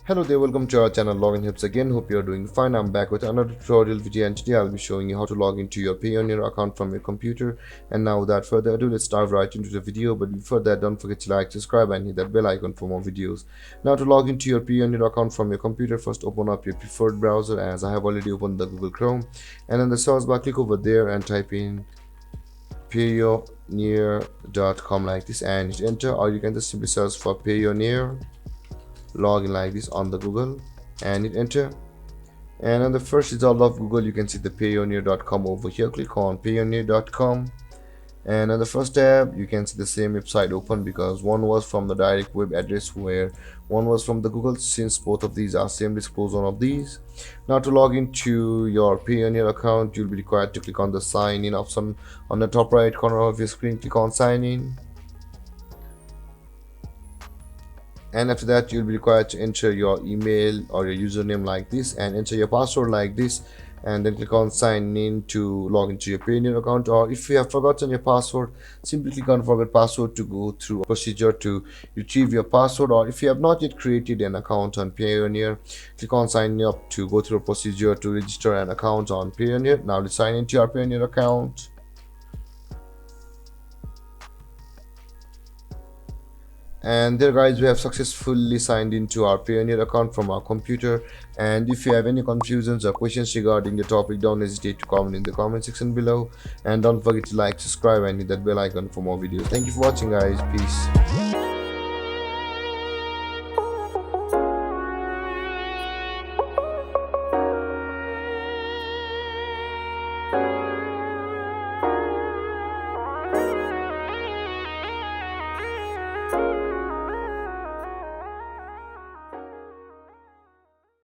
Hello there, welcome to our channel Login Tips again. Hope you are doing fine. I'm back with another tutorial video, and today I'll be showing you how to log into your Payoneer account from your computer. And now without further ado, let's dive right into the video. But before that, don't forget to like, subscribe and hit that bell icon for more videos. Now to log into your Payoneer account from your computer, first open up your preferred browser, as I have already opened the Google Chrome. And in the search bar, click over there and type in payoneer.com like this and hit enter, or you can just simply search for Payoneer, log in like this on the Google and hit enter. And on the first result of Google, you can see the payoneer.com over here. Click on payoneer.com, and on the first tab you can see the same website open, because one was from the direct web address where one was from the Google. Since both of these are same, let's close one of these. Now to log into your Payoneer account, you'll be required to click on the sign in option on the top right corner of your screen. Click on sign in, and after that you'll be required to enter your email or your username like this and enter your password like this, and then click on sign in to log into your Payoneer account. Or if you have forgotten your password, simply click on forget password to go through a procedure to retrieve your password. Or if you have not yet created an account on Payoneer, click on sign up to go through a procedure to register an account on Payoneer. Now let's sign into your Payoneer account. And there guys, we have successfully signed into our Payoneer account from our computer. And if you have any confusions or questions regarding the topic, don't hesitate to comment in the comment section below, and don't forget to like, subscribe and hit that bell icon for more videos. Thank you for watching guys. Peace.